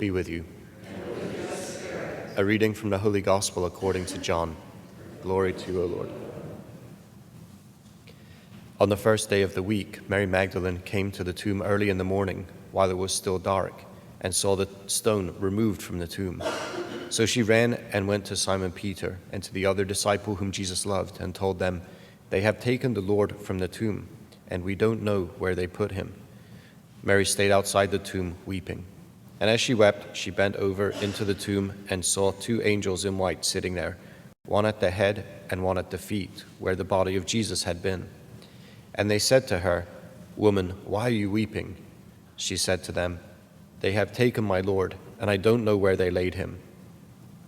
be with you. A reading from the Holy Gospel according to John. Glory to you, O Lord. On the first day of the week, Mary Magdalene came to the tomb early in the morning, while it was still dark, and saw the stone removed from the tomb. So she ran and went to Simon Peter and to the other disciple whom Jesus loved, and told them, "They have taken the Lord from the tomb, and we don't know where they put him." Mary stayed outside the tomb, weeping. And as she wept, she bent over into the tomb and saw two angels in white sitting there, one at the head and one at the feet, where the body of Jesus had been. And they said to her, "Woman, why are you weeping?" She said to them, "They have taken my Lord, and I don't know where they laid him."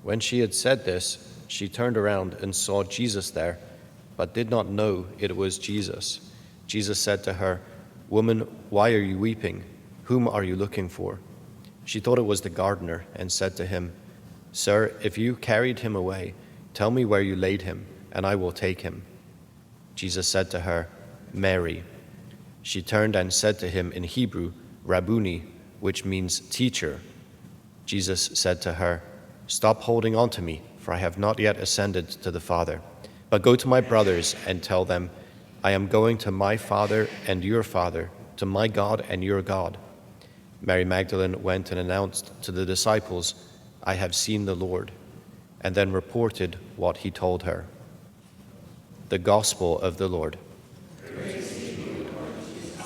When she had said this, she turned around and saw Jesus there, but did not know it was Jesus. Jesus said to her, "Woman, why are you weeping? Whom are you looking for?" She thought it was the gardener, and said to him, "Sir, if you carried him away, tell me where you laid him, and I will take him." Jesus said to her, "Mary." She turned and said to him in Hebrew, "Rabboni," which means teacher. Jesus said to her, "Stop holding on to me, for I have not yet ascended to the Father. But go to my brothers and tell them, I am going to my Father and your Father, to my God and your God." Mary Magdalene went and announced to the disciples, "I have seen the Lord," and then reported what he told her. The Gospel of the Lord. Praise to you, Lord Jesus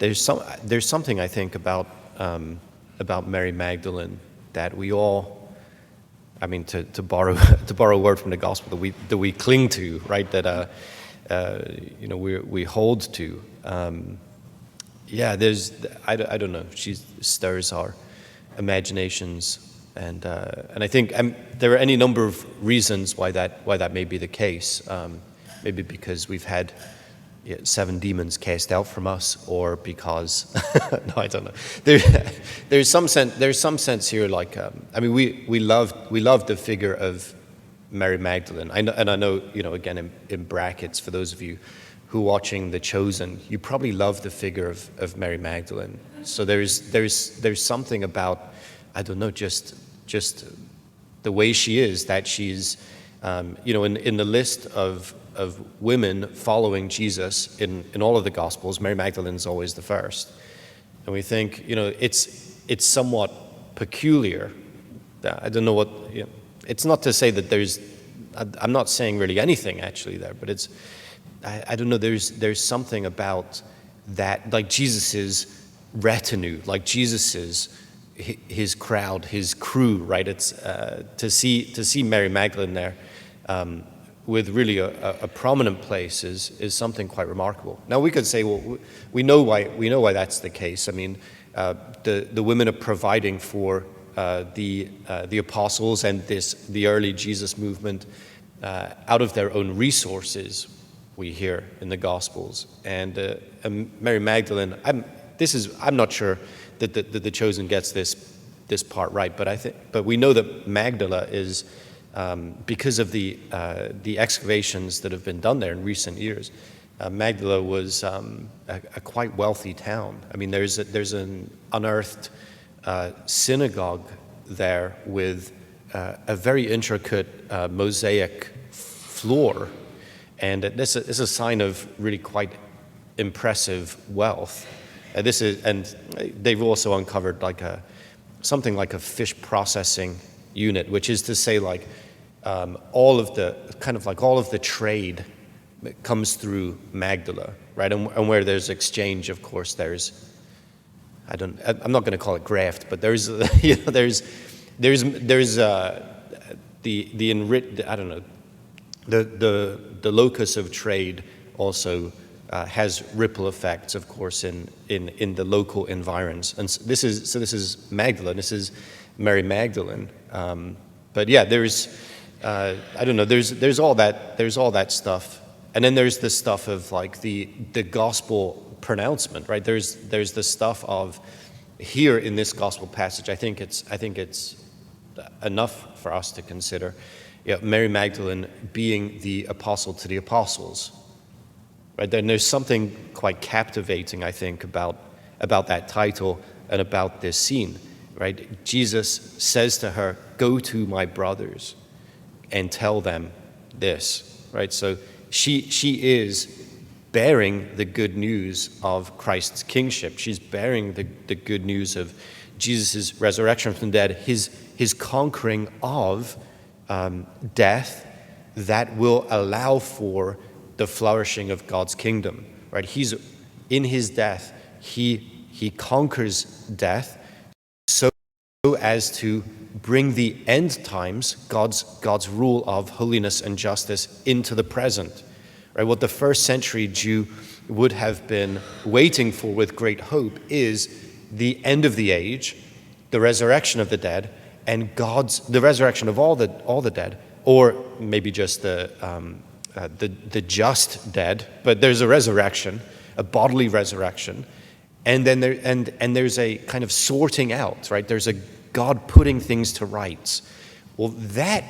Christ. There's something I think about Mary Magdalene that we all, I mean, to borrow a word from the Gospel, that we cling to, right? That we hold to. I don't know. She stirs our imaginations, and I think there are any number of reasons why that may be the case. Maybe because we've had 7 demons cast out from us, or because no, I don't know. There's some sense here, like we love the figure of Mary Magdalene. I know, again, in brackets, for those of you who are watching The Chosen, you probably love the figure of Mary Magdalene. So there's something about, I don't know, just the way she is, that she's in the list of women following Jesus in all of the Gospels, Mary Magdalene is always the first. And we think, it's somewhat peculiar. I don't know what, it's not to say that I'm not saying really anything actually there, but I don't know, there's something about that, like Jesus's retinue, like Jesus's, his crowd, his crew, right? It's to see Mary Magdalene there, with really a prominent place is something quite remarkable. Now we could say, well, we know why that's the case. I mean, the women are providing for the apostles and the early Jesus movement out of their own resources, we hear in the Gospels. And Mary Magdalene, I'm not sure that the Chosen gets this part right, but we know that Magdala is, because of the excavations that have been done there in recent years, Magdala was a quite wealthy town. I mean, there's an unearthed synagogue there with a very intricate mosaic floor, and this is a sign of really quite impressive wealth. And they've also uncovered something like a fish processing unit, which is to say, like, all of the trade comes through Magdala, right? And where there's exchange, of course, I'm not going to call it graft, but there's the locus of trade also has ripple effects, of course, in the local environs. And this is Magdalene. This is Mary Magdalene. But yeah, there's all that stuff, and then there's the stuff of like the gospel pronouncement, right? There's the stuff of here in this gospel passage. I think it's enough for us to consider. Mary Magdalene being the apostle to the apostles. right? And there's something quite captivating, I think, about that title and about this scene, right? Jesus says to her, "Go to my brothers and tell them this," right? So she is bearing the good news of Christ's kingship. She's bearing the good news of Jesus' resurrection from the dead, his conquering of death that will allow for the flourishing of God's kingdom, right? He's in his death, he conquers death so as to bring the end times, God's rule of holiness and justice, into the present. Right? What the first century Jew would have been waiting for with great hope is the end of the age, the resurrection of the dead, and the resurrection of all the dead, or maybe just the just dead. But there's a resurrection, a bodily resurrection, and then there's a kind of sorting out. Right? There's a God putting things to rights. Well, that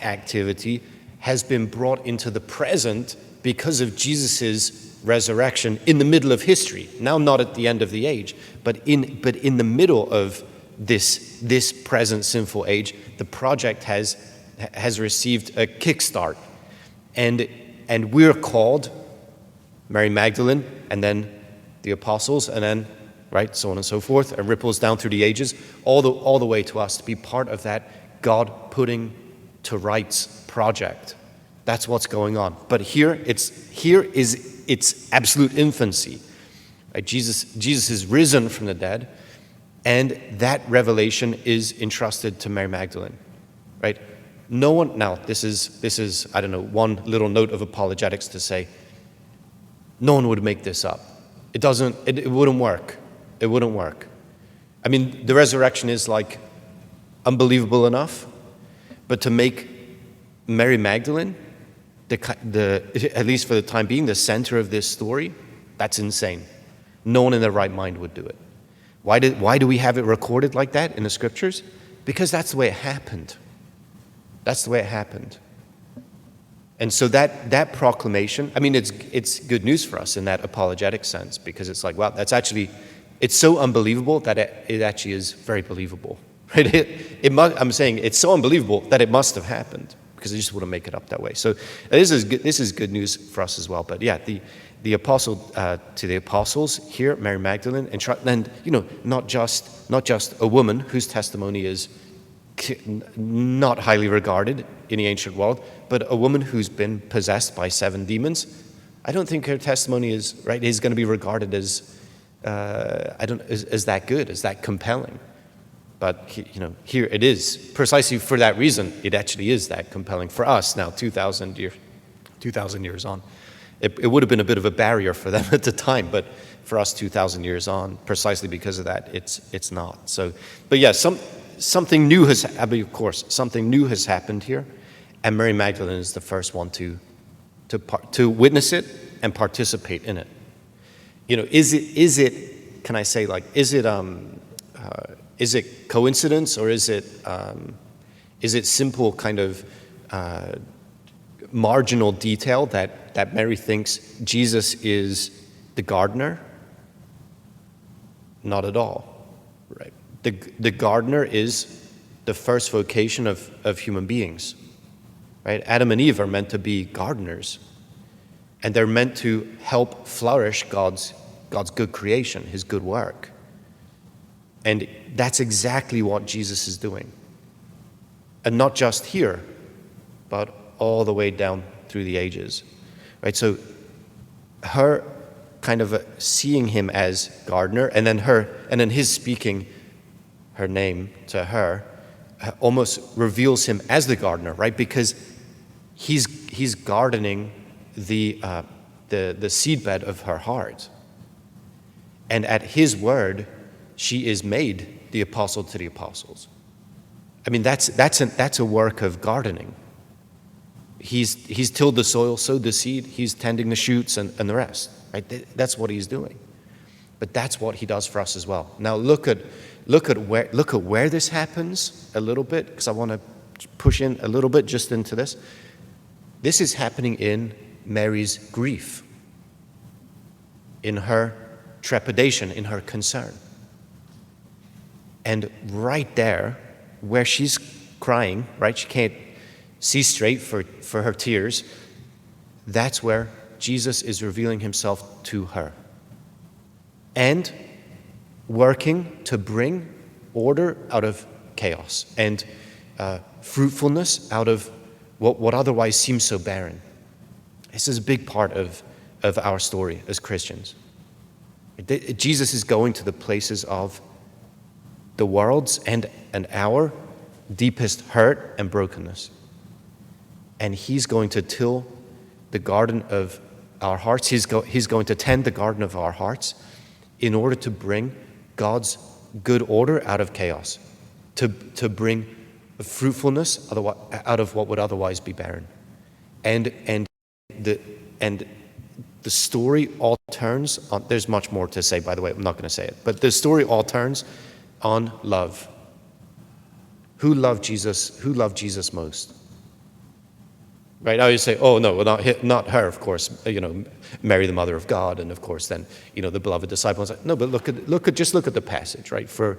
activity has been brought into the present because of Jesus' resurrection in the middle of history. Now, not at the end of the age, but in the middle of this present sinful age, the project has received a kickstart, and we're called, Mary Magdalene, and then the apostles, and then right, so on and so forth, and ripples down through the ages, all the way to us to be part of that God putting to rights project. That's what's going on. But here is its absolute infancy. Right? Jesus is risen from the dead, and that revelation is entrusted to Mary Magdalene. Right? No one. Now, this is I don't know, one little note of apologetics to say, no one would make this up. It wouldn't work. It wouldn't work. I mean, the resurrection is like unbelievable enough, but to make Mary Magdalene at least for the time being, the center of this story, that's insane. No one in their right mind would do it. Why do we have it recorded like that in the scriptures? Because that's the way it happened. That's the way it happened. And so that proclamation, I mean, it's good news for us in that apologetic sense, because it's like, wow, it's so unbelievable that it actually is very believable. Right? I'm saying it's so unbelievable that it must have happened, because they just wouldn't make it up that way. So this is good news for us as well. But yeah, the apostle to the apostles here, Mary Magdalene, and not just a woman whose testimony is not highly regarded in the ancient world, but a woman who's been possessed by 7 demons. I don't think her testimony is going to be regarded as that good, as that compelling. But here it is, precisely for that reason. It actually is that compelling for us now, 2,000 years on. It would have been a bit of a barrier for them at the time, but for us, 2,000 years on, precisely because of that, it's not. So, but yeah, something new has happened. Of course, something new has happened here, and Mary Magdalene is the first one to witness it and participate in it. Is it? Can I say, like, is it coincidence, or is it simple kind of marginal detail that Mary thinks Jesus is the gardener? Not at all, right? The gardener is the first vocation of human beings, right? Adam and Eve are meant to be gardeners, and they're meant to help flourish God's good creation, his good work. And that's exactly what Jesus is doing. And not just here, but all the way down through the ages. Right? So her kind of seeing him as gardener, and then his speaking her name to her almost reveals him as the gardener, right? Because he's gardening the seedbed of her heart. And at his word, she is made the apostle to the apostles. I mean, that's a work of gardening. He's tilled the soil, sowed the seed, he's tending the shoots and the rest. Right? That's what he's doing. But that's what he does for us as well. Now look at where this happens a little bit, because I want to push in a little bit just into this. This is happening in Mary's grief. in her trepidation, in her concern. And right there, where she's crying, right, she can't see straight for her tears, that's where Jesus is revealing himself to her and working to bring order out of chaos and fruitfulness out of what otherwise seems so barren. This is a big part of our story as Christians. Jesus is going to the places of the world's and our deepest hurt and brokenness. And he's going to till the garden of our hearts. He's going to tend the garden of our hearts in order to bring God's good order out of chaos, to bring fruitfulness out of what would otherwise be barren. And the story all turns on, there's much more to say, by the way, I'm not going to say it, but the story all turns on love. Who loved Jesus most? Right now you say, oh no, well, not her, of course, Mary, the mother of God, and of course then, the beloved disciples. No, but look at the passage, right? For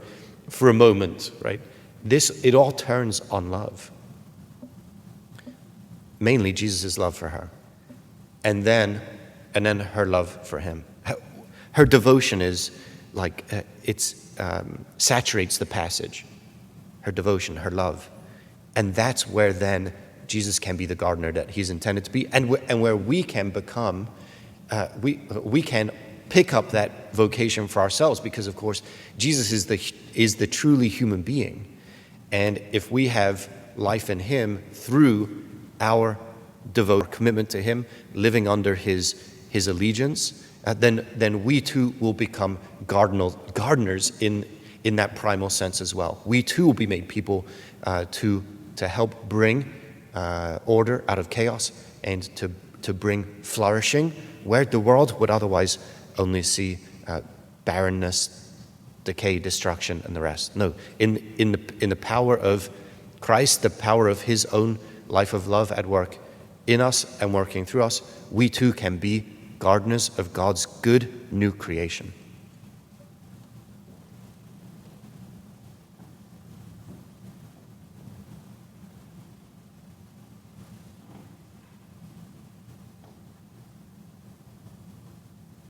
a moment, right? It all turns on love. Mainly Jesus' love for her, and then her love for him. Her devotion is like saturates the passage. Her devotion, her love, and that's where then Jesus can be the gardener that he's intended to be, and where we can become, we can pick up that vocation for ourselves, because of course Jesus is the truly human being, and if we have life in him through our devoted commitment to him, living under his allegiance, then we too will become gardeners in that primal sense as well. We too will be made people to help bring order out of chaos and to bring flourishing where the world would otherwise only see barrenness, decay, destruction, and the rest. No, in the power of Christ, the power of his own life of love at work in us and working through us, we too can be gardeners of God's good new creation.